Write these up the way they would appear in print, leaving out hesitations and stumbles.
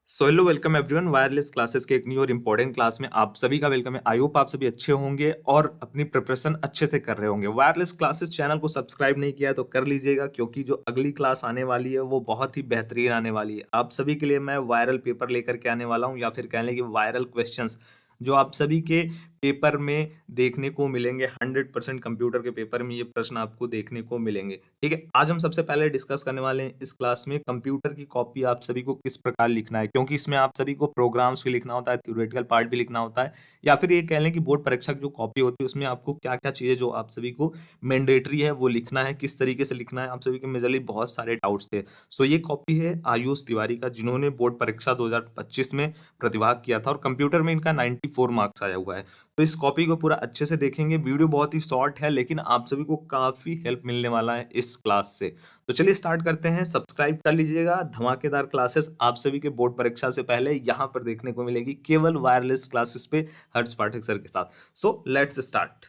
So hello welcome everyone wireless classes के एक new और इम्पोर्टेंट क्लास में आप सभी का वेलकम है। आई होप आप सभी अच्छे होंगे और अपनी प्रिपरेशन अच्छे से कर रहे होंगे। वायरलेस क्लासेस चैनल को सब्सक्राइब नहीं किया है तो कर लीजिएगा, क्योंकि जो अगली क्लास आने वाली है वो बहुत ही बेहतरीन आने वाली है। आप सभी के लिए मैं वायरल पेपर लेकर के आने वाला हूँ, या फिर कह लें कि वायरल क्वेश्चंस जो आप सभी के पेपर में देखने को मिलेंगे। 100% कंप्यूटर के पेपर में ये प्रश्न आपको देखने को मिलेंगे। ठीक है, आज हम सबसे पहले डिस्कस करने वाले हैं इस क्लास में कंप्यूटर की कॉपी आप सभी को किस प्रकार लिखना है, क्योंकि इसमें आप सभी को प्रोग्राम्स भी लिखना होता है, थ्योरेटिकल पार्ट भी लिखना होता है, या फिर ये कह लें कि बोर्ड परीक्षा की जो कॉपी होती है उसमें आपको क्या क्या चीजें जो आप सभी को मैंडेटरी है वो लिखना है, किस तरीके से लिखना है। आप सभी के मेजरली बहुत सारे डाउट्स थे। सो ये कॉपी है आयुष तिवारी का, जिन्होंने बोर्ड परीक्षा 2025 में प्रतिभाग किया था और कंप्यूटर में इनका 94 मार्क्स आया हुआ है। तो इस कॉपी को पूरा अच्छे से देखेंगे। वीडियो बहुत ही शॉर्ट है, लेकिन आप सभी को काफी हेल्प मिलने वाला है इस क्लास से। तो चलिए स्टार्ट करते हैं। सब्सक्राइब कर लीजिएगा। धमाकेदार क्लासेस आप सभी के बोर्ड परीक्षा से पहले यहाँ पर देखने को मिलेगी, केवल वायरलेस क्लासेस पे हर्ष पाठक सर के साथ। So let's start.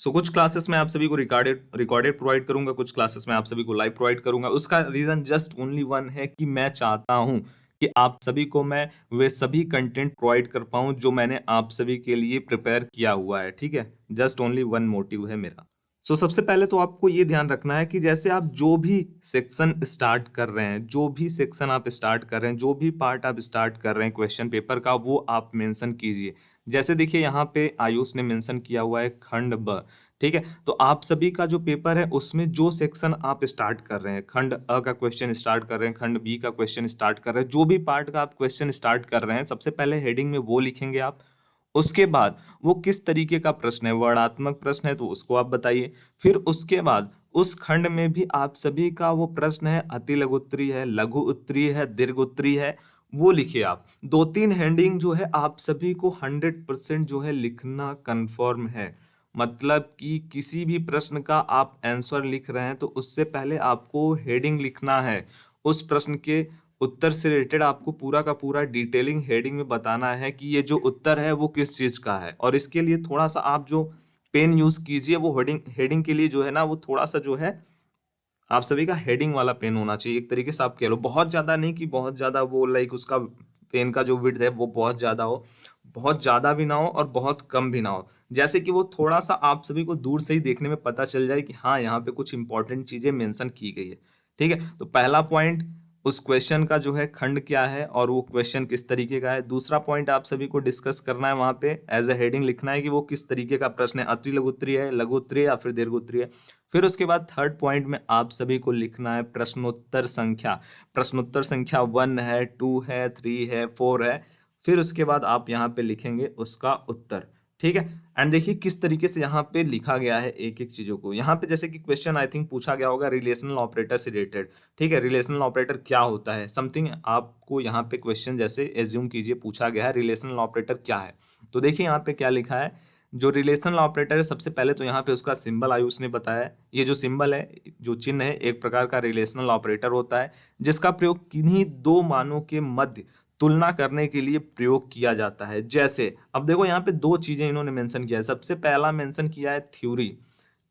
कुछ क्लासेस में आप सभी को रिकॉर्डेड प्रोवाइड करूंगा, कुछ क्लासेस में आप सभी को लाइव प्रोवाइड करूंगा। उसका रीजन जस्ट ओनली वन है कि मैं चाहता हूं कि आप सभी को मैं वे सभी कंटेंट प्रोवाइड कर पाऊं जो मैंने आप सभी के लिए प्रिपेयर किया हुआ है। ठीक है, जस्ट ओनली वन मोटिव है मेरा। सबसे पहले तो आपको ये ध्यान रखना है कि जैसे आप जो भी सेक्शन स्टार्ट कर रहे हैं, जो भी सेक्शन आप स्टार्ट कर रहे हैं, जो भी पार्ट आप स्टार्ट कर रहे हैं क्वेश्चन पेपर का, वो आप मेंशन कीजिए। जैसे देखिए यहाँ पे आयुष ने मेंशन किया हुआ है खंड ब। ठीक है, तो आप सभी का जो पेपर है उसमें जो सेक्शन आप स्टार्ट कर रहे हैं, खंड अ का क्वेश्चन स्टार्ट कर रहे हैं, खंड बी का क्वेश्चन स्टार्ट कर रहे हैं, जो भी पार्ट का आप क्वेश्चन स्टार्ट कर रहे हैं, सबसे पहले हेडिंग में वो लिखेंगे आप। उसके बाद वो किस तरीके का प्रश्न है, वर्णात्मक प्रश्न है तो उसको आप बताइए। फिर उसके बाद उस खंड में भी आप सभी का वो प्रश्न है अति लघु उत्तरीय है, लघु उत्तरीय है, दीर्घ उत्तरीय है, वो लिखिए आप। 2-3 हेडिंग जो है आप सभी को 100% जो है लिखना कंफर्म है। मतलब कि किसी भी प्रश्न का आप आंसर लिख रहे हैं तो उससे पहले आपको हेडिंग लिखना है। उस प्रश्न के उत्तर से रिलेटेड आपको पूरा का पूरा डिटेलिंग हेडिंग में बताना है कि ये जो उत्तर है वो किस चीज का है। और इसके लिए थोड़ा सा आप जो पेन यूज कीजिए, वो हेडिंग हेडिंग के लिए जो है ना, वो थोड़ा सा जो है आप सभी का हेडिंग वाला पेन होना चाहिए। एक तरीके से आप कह लो, बहुत ज्यादा नहीं कि बहुत ज्यादा वो लाइक उसका पेन का जो विड्थ है वो बहुत ज्यादा हो, बहुत ज्यादा भी ना हो और बहुत कम भी ना हो। जैसे कि वो थोड़ा सा आप सभी को दूर से ही देखने में पता चल जाए कि हाँ यहाँ पे कुछ इंपॉर्टेंट चीजें मेंशन की गई है। ठीक है, तो पहला पॉइंट उस क्वेश्चन का जो है खंड क्या है और वो क्वेश्चन किस तरीके का है। दूसरा पॉइंट आप सभी को डिस्कस करना है, वहां पे एज ए हेडिंग लिखना है कि वो किस तरीके का प्रश्न है, अति लघु उत्तरीय है, लघु उत्तरीय या फिर दीर्घ उत्तरीय है। फिर उसके बाद थर्ड पॉइंट में आप सभी को लिखना है प्रश्नोत्तर संख्या। प्रश्नोत्तर संख्या 1 है, 2 है, 3 है, 4 है। फिर उसके बाद आप यहाँ पे लिखेंगे उसका उत्तर। ठीक है, एंड देखिए किस तरीके से यहाँ पे लिखा गया है एक एक चीजों को। यहाँ पे जैसे कि क्वेश्चन आई थिंक पूछा गया होगा रिलेशनल ऑपरेटर से रिलेटेड। ठीक है, रिलेशनल ऑपरेटर क्या होता है, समथिंग आपको यहाँ पे क्वेश्चन जैसे एज्यूम कीजिए पूछा गया है रिलेशनल ऑपरेटर क्या है। तो देखिए यहाँ पे क्या लिखा है, जो रिलेशनल ऑपरेटर है सबसे पहले तो यहाँ पे उसका सिंबल आयुष ने बताया है। ये जो सिंबल है, जो चिन्ह है, एक प्रकार का रिलेशनल ऑपरेटर होता है जिसका प्रयोग किन्हीं दो मानों के मध्य तुलना करने के लिए प्रयोग किया जाता है। जैसे अब देखो यहाँ पे दो चीजें इन्होंने मेंशन किया है। सबसे पहला मेंशन किया है थ्योरी।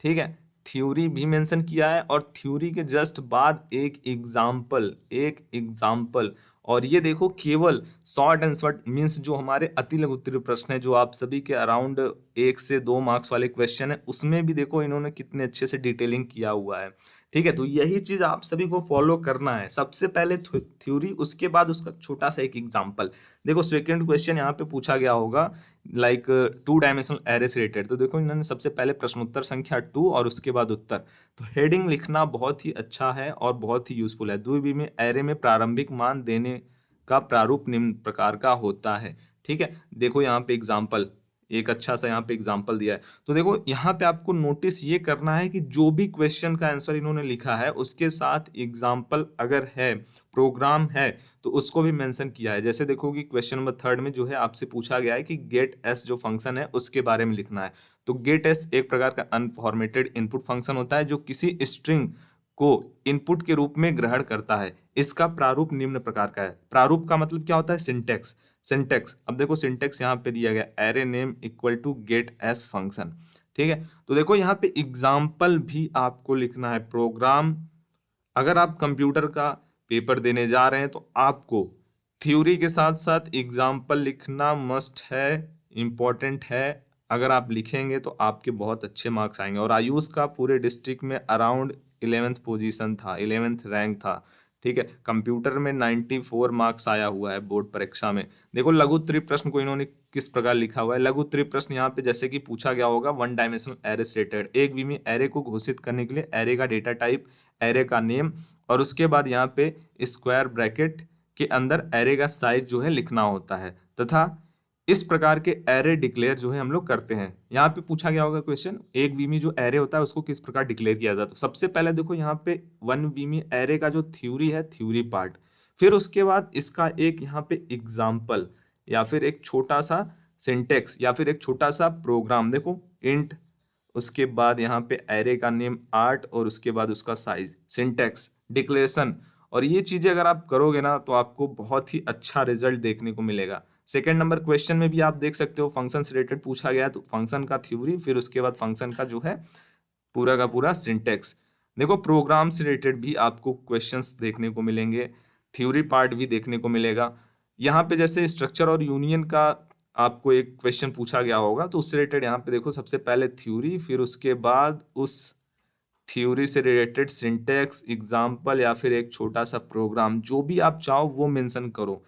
ठीक है, थ्योरी भी मेंशन किया है और थ्योरी के जस्ट बाद एक एग्जाम्पल, एक एग्जाम्पल। और ये देखो केवल शॉर्ट एंड शॉर्ट मीन्स जो हमारे अति लघु उत्तरीय प्रश्न है, जो आप सभी के अराउंड 1 से 2 मार्क्स वाले क्वेश्चन है, उसमें भी देखो इन्होंने कितने अच्छे से डिटेलिंग किया हुआ है। ठीक है, तो यही चीज आप सभी को फॉलो करना है। सबसे पहले थ्योरी, उसके बाद उसका छोटा सा एक एग्जाम्पल। देखो सेकंड क्वेश्चन यहाँ पे पूछा गया होगा लाइक 2 डायमेंशनल एरे से रिलेटेड, तो देखो इन्होंने सबसे पहले प्रश्नोत्तर संख्या 2 और उसके बाद उत्तर। तो हेडिंग लिखना बहुत ही अच्छा है और बहुत ही यूजफुल है। द्विविमीय में एरे में प्रारंभिक मान देने का प्रारूप निम्न प्रकार का होता है। ठीक है, देखो यहाँ पे एग्जाम्पल, एक अच्छा सा यहाँ पे एग्जाम्पल दिया है। तो देखो यहाँ पे आपको नोटिस ये करना है कि जो भी क्वेश्चन का आंसर इन्होंने लिखा है उसके साथ एग्जाम्पल अगर है, प्रोग्राम है, तो उसको भी मेंशन किया है। जैसे देखो कि क्वेश्चन नंबर 3 में जो है आपसे पूछा गया है कि गेट एस जो फंक्शन है उसके बारे में लिखना है। तो गेट एस एक प्रकार का अनफॉर्मेटेड इनपुट फंक्शन होता है जो किसी स्ट्रिंग को इनपुट के रूप में ग्रहण करता है। इसका प्रारूप निम्न प्रकार का है। प्रारूप का मतलब क्या होता है, सिंटेक्स। सिंटेक्स, अब देखो सिंटेक्स यहाँ पे दिया गया array name equal to gets function. ठीक है, तो देखो यहाँ पे एग्जाम्पल भी आपको लिखना है। प्रोग्राम, अगर आप कंप्यूटर का पेपर देने जा रहे हैं तो आपको थ्योरी के साथ साथ एग्जाम्पल लिखना मस्ट है, इम्पोर्टेंट है। अगर आप लिखेंगे तो आपके बहुत अच्छे मार्क्स आएंगे। और आयुष का पूरे डिस्ट्रिक्ट में अराउंड 11th पोजीशन था, 11th रैंक था। ठीक है, कंप्यूटर में 94 मार्क्स आया हुआ है बोर्ड परीक्षा में। देखो लघु त्रि प्रश्न को इन्होंने किस प्रकार लिखा हुआ है। लघु त्रि प्रश्न यहाँ पे जैसे कि पूछा गया होगा, वन डायमेंशनल एरे से रिलेटेड, एक विमी एरे को घोषित करने के लिए एरे का डेटा टाइप, एरे का नेम, और उसके बाद यहाँ पे स्क्वायर ब्रैकेट के अंदर एरे का साइज जो है लिखना होता है, तथा इस प्रकार के एरे डिक्लेयर जो है हम लोग करते हैं। यहाँ पे पूछा गया होगा क्वेश्चन, एक वीमी जो एरे होता है उसको किस प्रकार डिक्लेयर किया जाता है। तो सबसे पहले देखो यहाँ पे वन वीमी एरे का जो थ्योरी है, थ्योरी पार्ट, फिर उसके बाद इसका एक यहाँ पे एग्जाम्पल या फिर एक छोटा सा सिंटेक्स या फिर एक छोटा सा प्रोग्राम, देखो इंट, उसके बाद यहाँ पे एरे का नेम 8 और उसके बाद उसका साइज, सिंटेक्स, डिक्लेरेशन। और ये चीजें अगर आप करोगे ना तो आपको बहुत ही अच्छा रिजल्ट देखने को मिलेगा। सेकंड नंबर क्वेश्चन में भी आप देख सकते हो फंक्शन से रिलेटेड पूछा गया है, तो फंक्शन का थ्योरी, फिर उसके बाद फंक्शन का जो है पूरा का पूरा सिंटेक्स। देखो प्रोग्राम से रिलेटेड भी आपको क्वेश्चंस देखने को मिलेंगे, थ्योरी पार्ट भी देखने को मिलेगा। यहाँ पे जैसे स्ट्रक्चर और यूनियन का आपको एक क्वेश्चन पूछा गया होगा, तो उससे रिलेटेड यहाँ पे देखो सबसे पहले थ्योरी, फिर उसके बाद उस थ्योरी से रिलेटेड सिंटेक्स, एग्जाम्पल या फिर एक छोटा सा प्रोग्राम, जो भी आप चाहो वो मेंशन करो।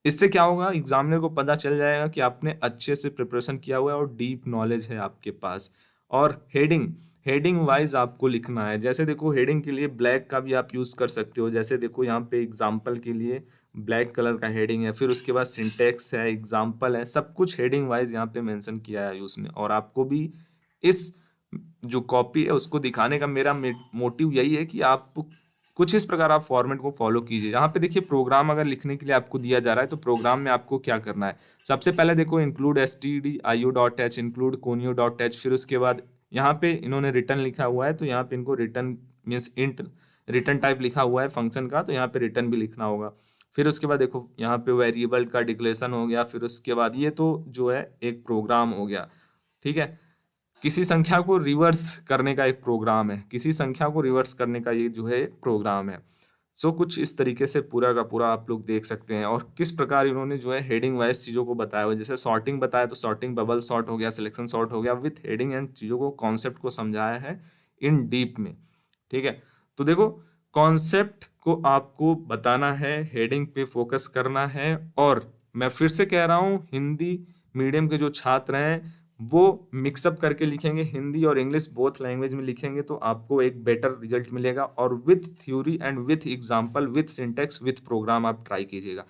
इससे क्या होगा, एग्जामिनर को पता चल जाएगा कि आपने अच्छे से प्रिपरेशन किया हुआ है और डीप नॉलेज है आपके पास। और हेडिंग, हेडिंग वाइज आपको लिखना है। जैसे देखो हेडिंग के लिए ब्लैक का भी आप यूज कर सकते हो। जैसे देखो यहाँ पे एग्जाम्पल के लिए ब्लैक कलर का हेडिंग है, फिर उसके बाद सिंटेक्स है, एग्जाम्पल है, सब कुछ हेडिंग वाइज यहाँ पे मेंशन किया है यूज ने। और आपको भी इस जो कॉपी है उसको दिखाने का मेरा मोटिव यही है कि आप कुछ इस प्रकार आप फॉर्मेट को फॉलो कीजिए। यहाँ पे देखिए प्रोग्राम अगर लिखने के लिए आपको दिया जा रहा है, तो प्रोग्राम में आपको क्या करना है, सबसे पहले देखो इंक्लूड stdio.h, इंक्लूड conio.h, फिर उसके बाद यहाँ पे इन्होंने रिटर्न लिखा हुआ है, तो यहाँ पे इनको return means int return type लिखा हुआ है फंक्शन का, तो यहाँ पे रिटर्न भी लिखना होगा। फिर उसके बाद देखो यहाँ पे वेरिएबल का डिक्लेरेशन हो गया, फिर उसके बाद ये तो जो है एक प्रोग्राम हो गया। ठीक है, किसी संख्या को रिवर्स करने का एक प्रोग्राम है, किसी संख्या को रिवर्स करने का ये जो है एक प्रोग्राम है। सो कुछ इस तरीके से पूरा का पूरा आप लोग देख सकते हैं। और किस प्रकार इन्होंने जो है हेडिंग वाइज चीज़ों को बताया हुआ, जैसे सॉर्टिंग बताया तो सॉर्टिंग, बबल सॉर्ट हो गया, सिलेक्शन सॉर्ट हो गया, विथ हेडिंग एंड चीज़ों को कॉन्सेप्ट को समझाया है इन डीप में। ठीक है, तो देखो कॉन्सेप्ट को आपको बताना है, हेडिंग पे फोकस करना है। और मैं फिर से कह रहा हूँ, हिंदी मीडियम के जो छात्र हैं वो मिक्सअप करके लिखेंगे, हिंदी और इंग्लिश बोथ लैंग्वेज में लिखेंगे, तो आपको एक बेटर रिजल्ट मिलेगा। और with theory and with example, with syntax, with program आप ट्राई कीजिएगा।